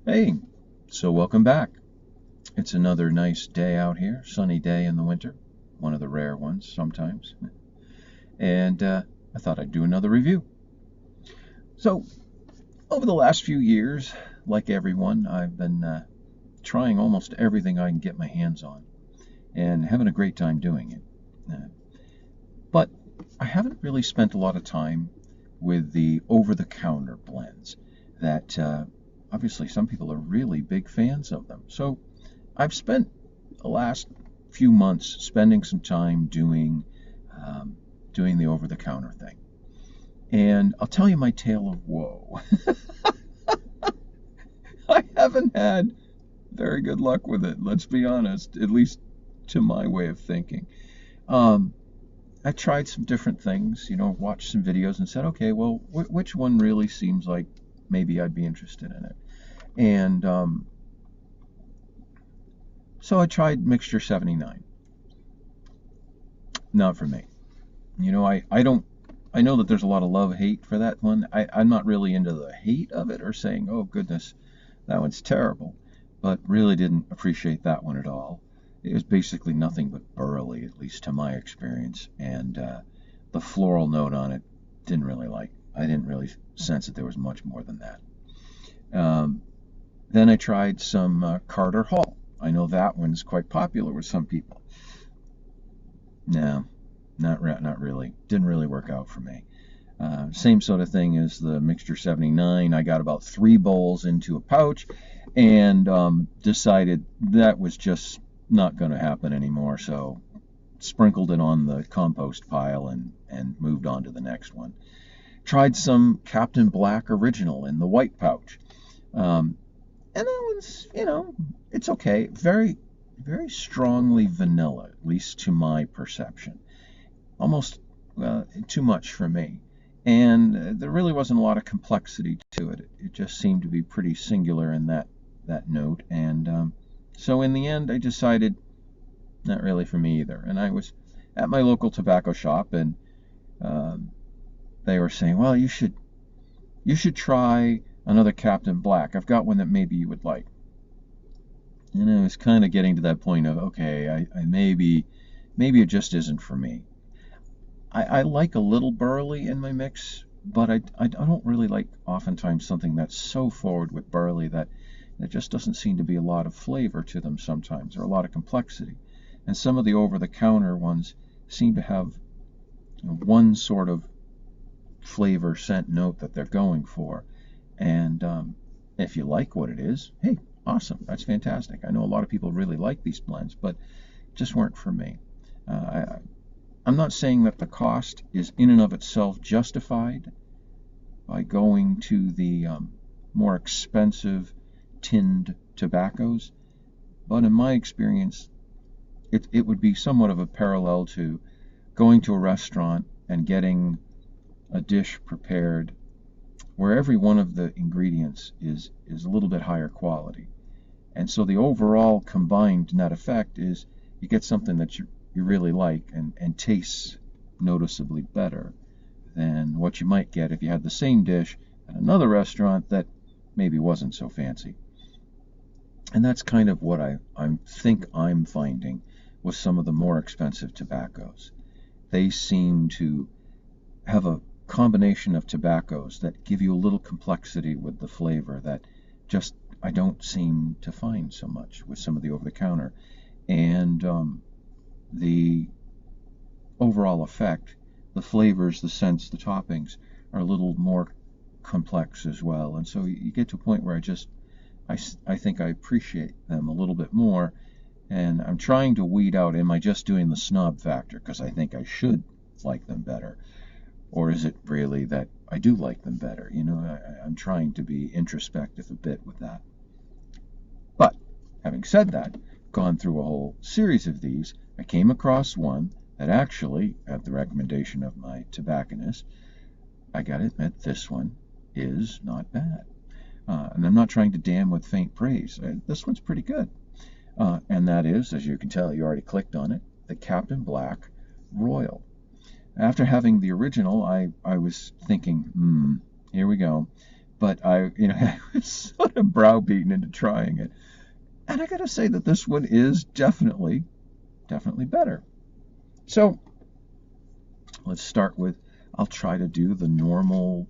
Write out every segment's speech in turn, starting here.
Hey, so welcome back. It's another nice day out here, sunny day in the winter, one of the rare ones sometimes. And I thought I'd do another review. So, over the last few years, like everyone, I've been trying almost everything I can get my hands on and having a great time doing it. But I haven't really spent a lot of time with the over-the-counter blends that obviously some people are really big fans of them. So I've spent the last few months spending some time doing the over-the-counter thing. And I'll tell you my tale of woe. I haven't had very good luck with it, let's be honest, at least to my way of thinking. Um, I tried some different things, watched some videos and said, okay, well, which one really seems like maybe I'd be interested in it? And so I tried Mixture 79. Not for me. I don't, I know that there's a lot of love-hate for that one. I'm not really into the hate of it or saying, oh, goodness, that one's terrible, but really didn't appreciate that one at all. It was basically nothing but burley, at least to my experience, and the floral note on it didn't really like. I didn't really sense that there was much more than that. Um, then I tried some Carter Hall. I know that one's quite popular with some people. No, not really. Didn't really work out for me. Same sort of thing as the Mixture 79. I got about 3 bowls into a pouch and decided that was just not going to happen anymore. So sprinkled it on the compost pile and moved on to the next one. Tried some Captain Black Original in the white pouch. And that one's, it's okay. Very, very strongly vanilla, at least to my perception. Almost too much for me. And there really wasn't a lot of complexity to it. It just seemed to be pretty singular in that note. And so in the end, I decided not really for me either. And I was at my local tobacco shop, and um, they were saying, "Well, you should try another Captain Black. I've got one that maybe you would like." And I was kind of getting to that point of, okay, I maybe it just isn't for me. I like a little burley in my mix, but I don't really like oftentimes something that's so forward with burley that there just doesn't seem to be a lot of flavor to them sometimes, or a lot of complexity. And some of the over-the-counter ones seem to have one sort of flavor scent note that they're going for. And if you like what it is, hey, awesome, that's fantastic. I know a lot of people really like these blends, but just weren't for me. I'm not saying that the cost is in and of itself justified by going to the more expensive tinned tobaccos, but in my experience, it would be somewhat of a parallel to going to a restaurant and getting a dish prepared where every one of the ingredients is a little bit higher quality. And so the overall combined net effect is you get something that you really like and tastes noticeably better than what you might get if you had the same dish at another restaurant that maybe wasn't so fancy. And that's kind of what I think I'm finding with some of the more expensive tobaccos. They seem to have a combination of tobaccos that give you a little complexity with the flavor that just I don't seem to find so much with some of the over-the-counter. And the overall effect, the flavors, the scents, the toppings are a little more complex as well. And so you get to a point where I think I appreciate them a little bit more. And I'm trying to weed out, am I just doing the snob factor because I think I should like them better? Or is it really that I do like them better? I'm trying to be introspective a bit with that. But having said that, gone through a whole series of these, I came across one that actually, at the recommendation of my tobacconist, I gotta admit this one is not bad. And I'm not trying to damn with faint praise. This one's pretty good. And that is, as you can tell, you already clicked on it, the Captain Black Royal. After having the original, I was thinking, here we go. But I was sort kind of browbeaten into trying it. And I got to say that this one is definitely better. So let's start with, I'll try to do the normal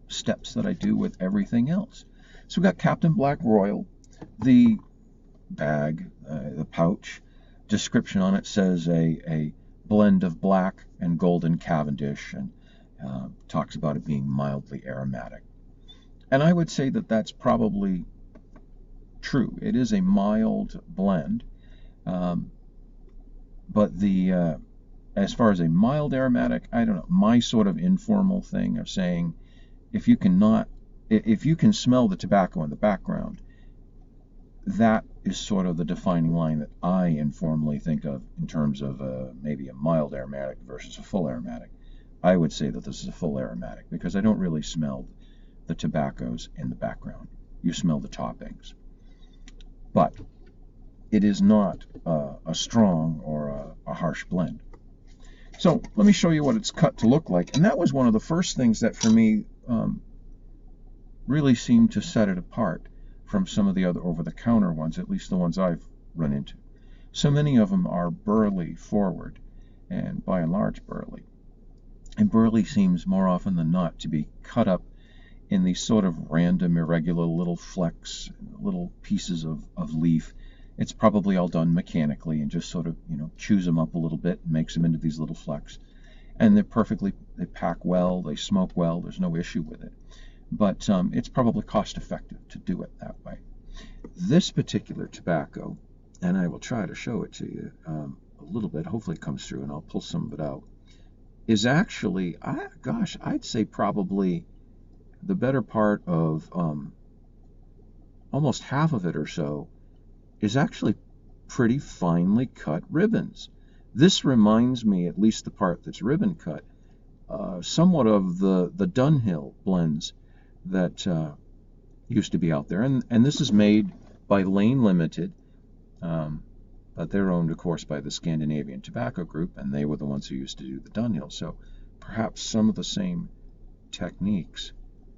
steps that I do with everything else. So we've got Captain Black Royal, the bag, the pouch. Description on it says a blend of black and golden Cavendish, and talks about it being mildly aromatic. And I would say that that's probably true. It is a mild blend, but the as far as a mild aromatic, I don't know. My sort of informal thing of saying, if you can smell the tobacco in the background, that is sort of the defining line that I informally think of in terms of maybe a mild aromatic versus a full aromatic. I would say that this is a full aromatic because I don't really smell the tobaccos in the background. You smell the toppings. But it is not a strong or a harsh blend. So let me show you what it's cut to look like. And that was one of the first things that for me really seemed to set it apart from some of the other over-the-counter ones, at least the ones I've run into. So many of them are burley forward, and by and large burley. And burley seems more often than not to be cut up in these sort of random, irregular little flecks, little pieces of leaf. It's probably all done mechanically and just sort of, chews them up a little bit and makes them into these little flecks. And they pack well, they smoke well, there's no issue with it. But it's probably cost effective to do it that way. This particular tobacco, and I will try to show it to you a little bit, hopefully it comes through and I'll pull some of it out, is actually, I'd say probably the better part of almost half of it or so is actually pretty finely cut ribbons. This reminds me, at least the part that's ribbon cut, somewhat of the Dunhill blends that used to be out there. And this is made by Lane Limited, but they're owned, of course, by the Scandinavian Tobacco Group, and they were the ones who used to do the Dunhill. So perhaps some of the same techniques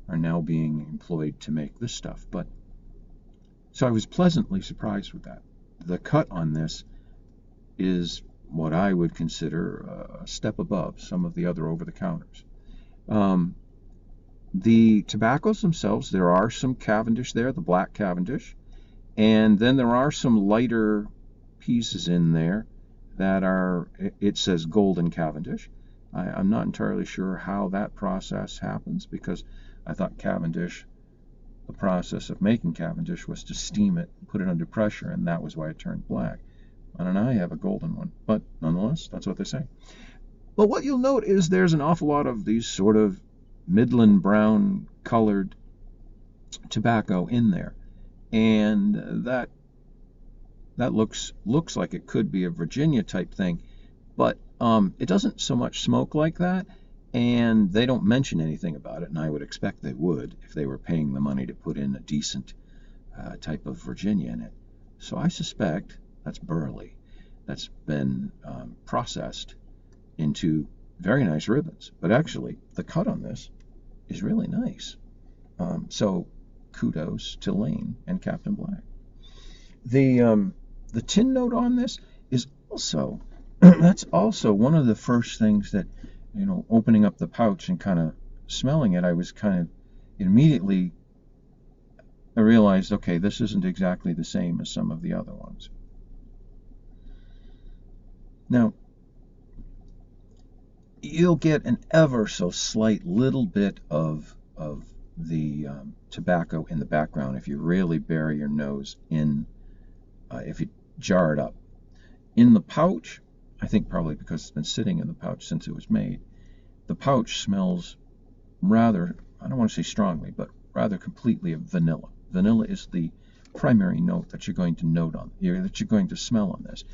are now being employed to make this stuff. But so I was pleasantly surprised with that. The cut on this is what I would consider a step above some of the other over-the-counters. The tobaccos themselves, there are some Cavendish there, the black Cavendish, and then there are some lighter pieces in there that are, it says golden Cavendish. I'm not entirely sure how that process happens, because I thought Cavendish, the process of making Cavendish was to steam it, put it under pressure, and that was why it turned black. And I have a golden one, but nonetheless, that's what they say. But what you'll note is there's an awful lot of these sort of midland brown colored tobacco in there, and that looks like it could be a Virginia type thing, but it doesn't so much smoke like that, and they don't mention anything about it, and I would expect they would if they were paying the money to put in a decent type of Virginia in it. So I suspect that's burley that's been processed into very nice ribbons. But actually, the cut on this is really nice. So kudos to Lane and Captain Black. The tin note on this is also, that's also one of the first things that, opening up the pouch and kind of smelling it, I was kind of immediately, I realized, okay, this isn't exactly the same as some of the other ones. Now, you'll get an ever so slight little bit of the tobacco in the background if you really bury your nose in, if you jar it up. In the pouch, I think probably because it's been sitting in the pouch since it was made, the pouch smells rather, I don't want to say strongly, but rather completely of vanilla. Vanilla is the primary note that you're going to that you're going to smell on this.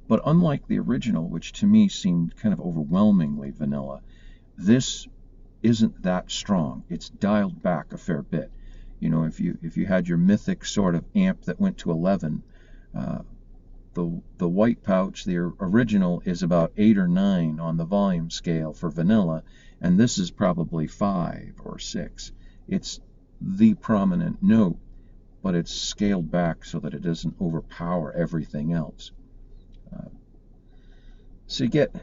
But unlike the original, which to me seemed kind of overwhelmingly vanilla, this isn't that strong. It's dialed back a fair bit. If you had your mythic sort of amp that went to 11, the white pouch, the original, is about 8 or 9 on the volume scale for vanilla, and this is probably 5 or 6. It's the prominent note. but it's scaled back so that it doesn't overpower everything else. So you get,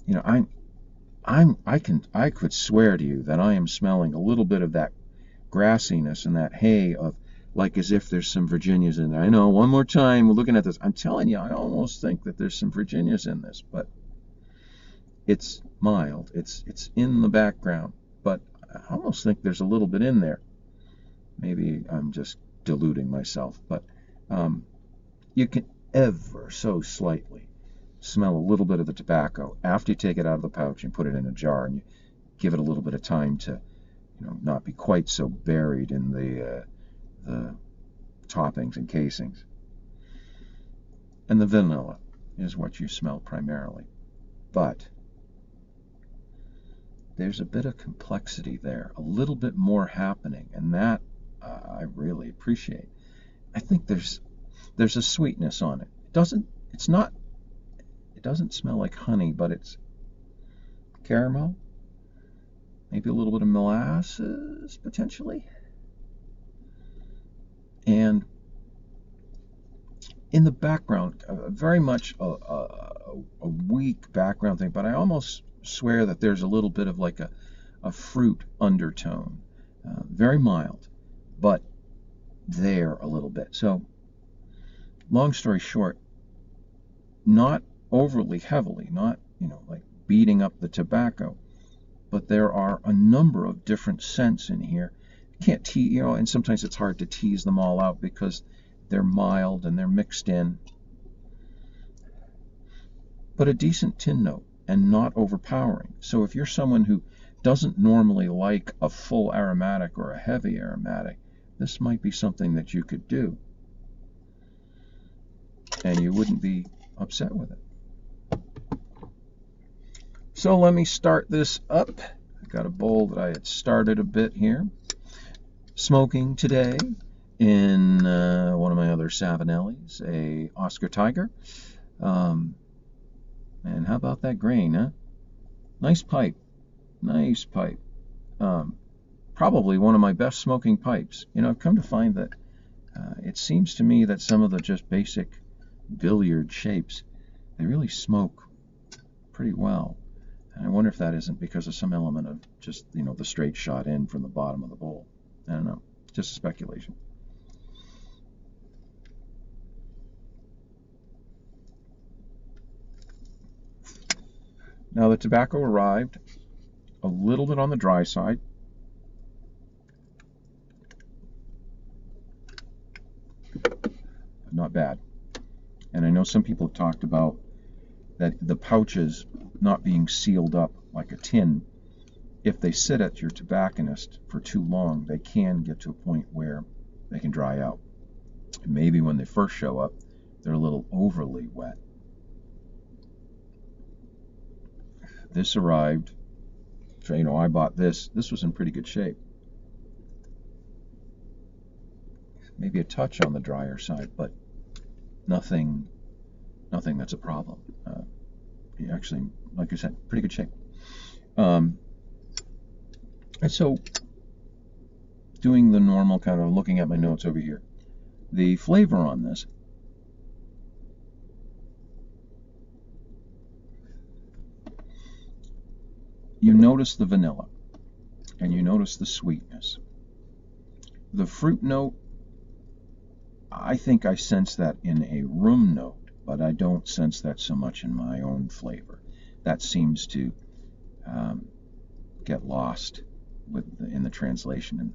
you know, I could swear to you that I am smelling a little bit of that grassiness and that hay of, like, as if there's some Virginias in there. I know, one more time, we're looking at this. I'm telling you, I almost think that there's some Virginias in this, but it's mild. It's in the background, but I almost think there's a little bit in there. Maybe I'm just deluding myself, but you can ever so slightly smell a little bit of the tobacco after you take it out of the pouch and put it in a jar, and you give it a little bit of time to, not be quite so buried in the toppings and casings. And the vanilla is what you smell primarily, but there's a bit of complexity there, a little bit more happening, and that I really appreciate. I think there's a sweetness on it. It doesn't smell like honey, but it's caramel, maybe a little bit of molasses potentially, and in the background, very much a weak background thing, but I almost swear that there's a little bit of like a fruit undertone, very mild, but there a little bit. So, long story short, not overly heavily, not, like beating up the tobacco, but there are a number of different scents in here. You can't tease, and sometimes it's hard to tease them all out because they're mild and they're mixed in. But a decent tin note and not overpowering. So if you're someone who doesn't normally like a full aromatic or a heavy aromatic, this might be something that you could do, and you wouldn't be upset with it. So let me start this up. I've got a bowl that I had started a bit here, smoking today in one of my other Savinellis, a Oscar Tiger. And how about that grain, huh? Nice pipe. Nice pipe. Probably one of my best smoking pipes. I've come to find that it seems to me that some of the just basic billiard shapes, they really smoke pretty well. And I wonder if that isn't because of some element of just, the straight shot in from the bottom of the bowl. I don't know. Just a speculation. Now the tobacco arrived a little bit on the dry side. Not bad. And I know some people have talked about that the pouches not being sealed up like a tin. If they sit at your tobacconist for too long, they can get to a point where they can dry out. And maybe when they first show up, they're a little overly wet. This arrived, so, I bought this. This was in pretty good shape. Maybe a touch on the drier side, but nothing that's a problem. Actually, like I said, pretty good shape. And so, doing the normal kind of looking at my notes over here, the flavor on this, you notice the vanilla, and you notice the sweetness. The fruit note, I think I sense that in a room note, but I don't sense that so much in my own flavor. That seems to get lost in the translation. And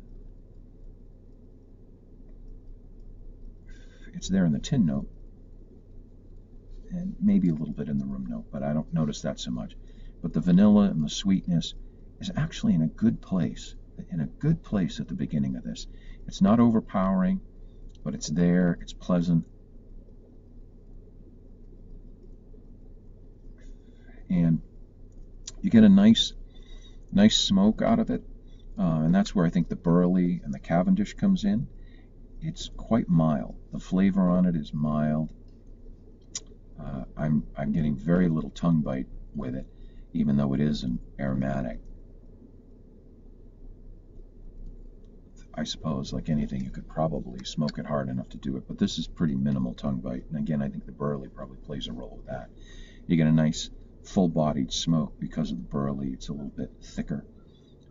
it's there in the tin note, and maybe a little bit in the room note, but I don't notice that so much. But the vanilla and the sweetness is actually in a good place at the beginning of this. It's not overpowering, but it's there, it's pleasant. And you get a nice smoke out of it, and that's where I think the burley and the Cavendish comes in. It's quite mild. The flavor on it is mild. I'm getting very little tongue bite with it, even though it is an aromatic. I suppose, like anything, you could probably smoke it hard enough to do it, but this is pretty minimal tongue bite. And again, I think the burley probably plays a role with that. You get a nice full-bodied smoke because of the burley. It's a little bit thicker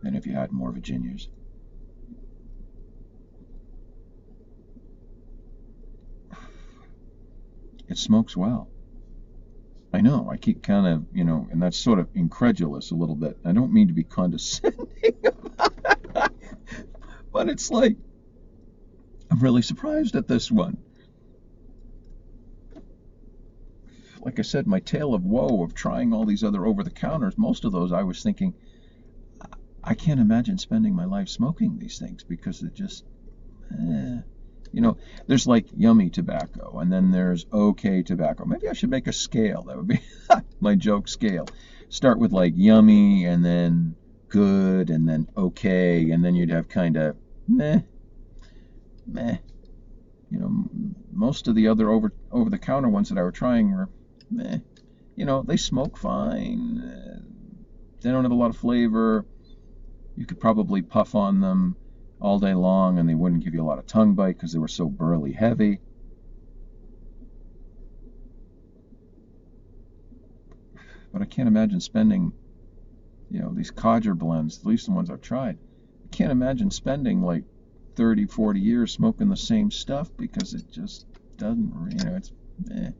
than if you had more Virginias. It smokes well. I know, I keep kind of, and that's sort of incredulous a little bit. I don't mean to be condescending, but it's like, I'm really surprised at this one. Like I said, my tale of woe of trying all these other over-the-counters, most of those I was thinking, I can't imagine spending my life smoking these things because it just, there's like yummy tobacco, and then there's okay tobacco. Maybe I should make a scale. That would be my joke scale. Start with like yummy, and then good, and then okay, and then you'd have kind of meh. Most of the other over-the-counter ones that I were trying were meh. They smoke fine. They don't have a lot of flavor. You could probably puff on them all day long, and they wouldn't give you a lot of tongue bite because they were so burley heavy. But I can't imagine spending, these codger blends, at least the ones I've tried. I can't imagine spending like 30, 40 years smoking the same stuff because it just doesn't, it's eh.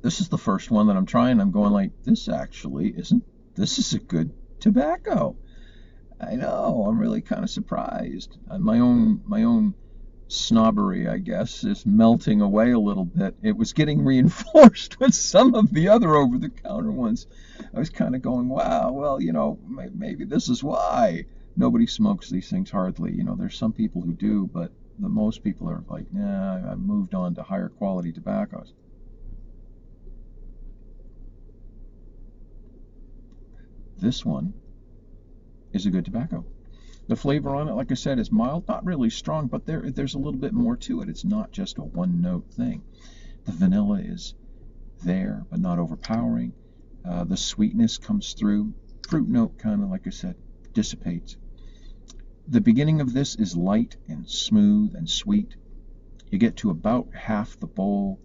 This is the first one that I'm trying. I'm going like, this is a good tobacco. I know, I'm really kind of surprised. My own snobbery, I guess, is melting away a little bit. It was getting reinforced with some of the other over-the-counter ones. I was kind of going, wow, well, maybe this is why nobody smokes these things hardly. There's some people who do, but the most people are like, nah, I've moved on to higher quality tobaccos. This one is a good tobacco. The flavor on it, like I said, is mild, not really strong, but there's a little bit more to it. It's not just a one-note thing. The vanilla is there, but not overpowering. The sweetness comes through. Fruit note kind of, like I said, dissipates. The beginning of this is light and smooth and sweet. You get to about half the bowl,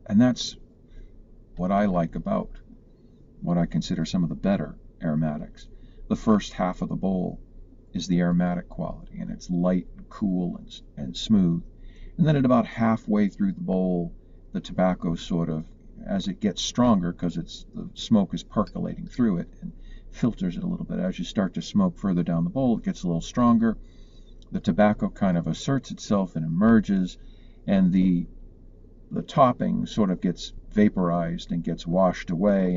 and that's what I like about what I consider some of the better aromatics. The first half of the bowl is the aromatic quality, and it's light and cool and smooth. And then at about halfway through the bowl, the tobacco sort of, as it gets stronger, because the smoke is percolating through it and filters it a little bit. As you start to smoke further down the bowl, it gets a little stronger. The tobacco kind of asserts itself and emerges, and the topping sort of gets vaporized and gets washed away,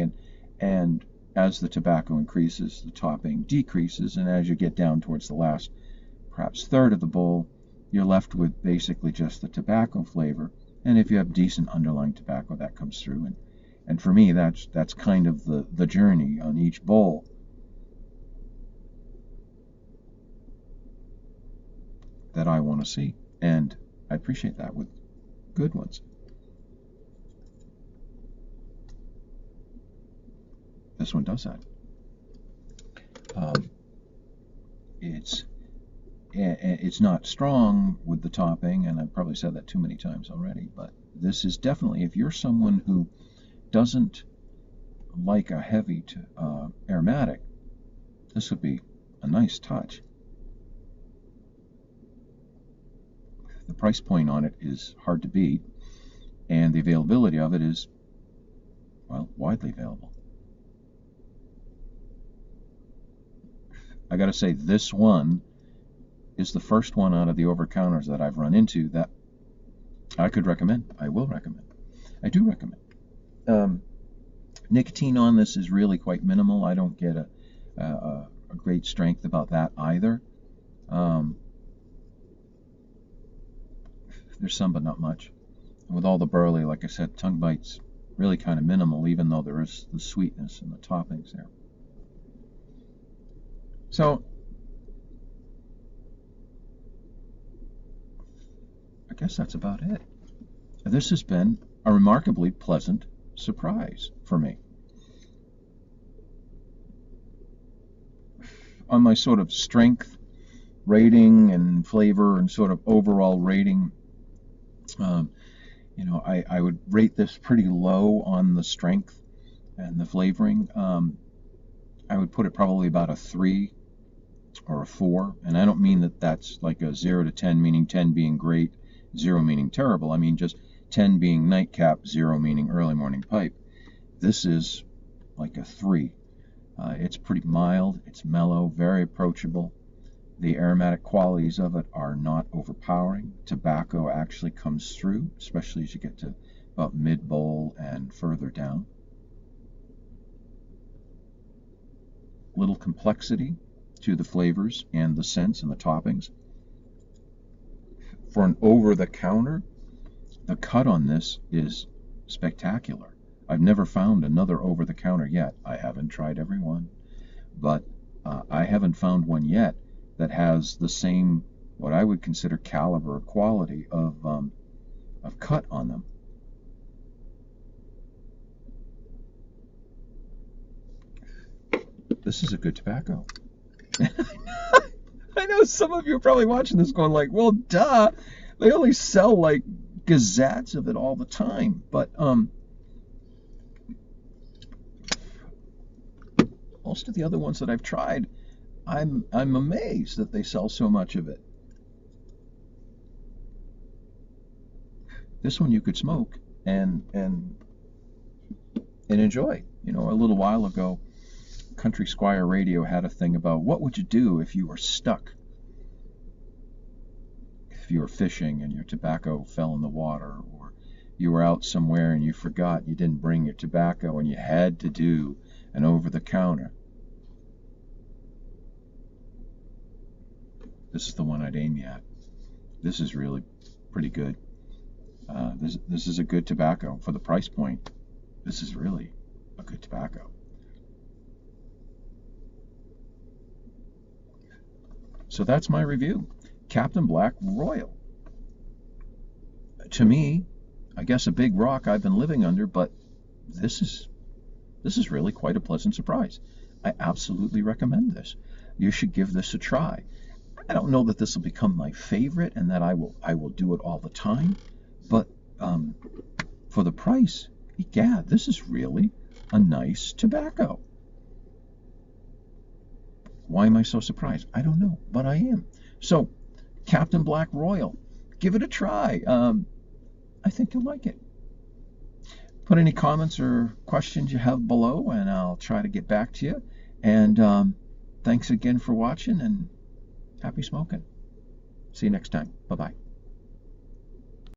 and as the tobacco increases, the topping decreases, and as you get down towards the last, perhaps third of the bowl, you're left with basically just the tobacco flavor. And if you have decent underlying tobacco, that comes through. And for me, that's kind of the journey on each bowl. That I want to see, and I appreciate that with good ones. This one does that. It's not strong with the topping, and I've probably said that too many times already, but this is definitely, if you're someone who doesn't like a heavy aromatic, this would be a nice touch. The price point on it is hard to beat, and the availability of it is, well, widely available. I got to say, this one is the first one out of the over-counters that I've run into that I could recommend. I will recommend. I do recommend. Nicotine on this is really quite minimal. I don't get a great strength about that either. There's some, but not much. And with all the burley, like I said, tongue bite's really kind of minimal, even though there is the sweetness and the toppings there. So, I guess that's about it. This has been a remarkably pleasant surprise for me. on my sort of strength rating and flavor and sort of overall rating, you know, I would rate this pretty low on the strength and the flavoring. I would put it probably about a 3 or a 4, and I don't mean that that's like a 0 to 10, meaning 10 being great, 0 meaning terrible. I mean just 10 being nightcap, 0 meaning early morning pipe. This is like a 3. It's pretty mild, it's mellow, very approachable. The aromatic qualities of it are not overpowering. Tobacco actually comes through, especially as you get to about mid-bowl and further down. Little complexity to the flavors and the scents and the toppings. For an over-the-counter, the cut on this is spectacular. I've never found another over-the-counter yet. I haven't tried every one, but I haven't found one yet that has the same, what I would consider caliber or quality of cut on them. This is a good tobacco. I know some of you are probably watching this going like, well, duh, they only sell like gazettes of it all the time. But most of the other ones that I've tried, I'm amazed that they sell so much of it. This one you could smoke and enjoy. You know, a little while ago, Country Squire Radio had a thing about what would you do if you were stuck, if you were fishing and your tobacco fell in the water, or you were out somewhere and you forgot you didn't bring your tobacco and you had to do an over-the-counter. This is the one I'd aim at. This is really pretty good. This is a good tobacco for the price point. This is really a good tobacco. So that's my review. Captain Black Royal. To me, I guess a big rock I've been living under, but this is really quite a pleasant surprise. I absolutely recommend this. You should give this a try. I don't know that this will become my favorite and that I will do it all the time, but for the price, yeah, this is really a nice tobacco. Why am I so surprised? I don't know, but I am. So, Captain Black Royal, give it a try. I think you'll like it. Put any comments or questions you have below, and I'll try to get back to you. And thanks again for watching, and happy smoking. See you next time. Bye-bye.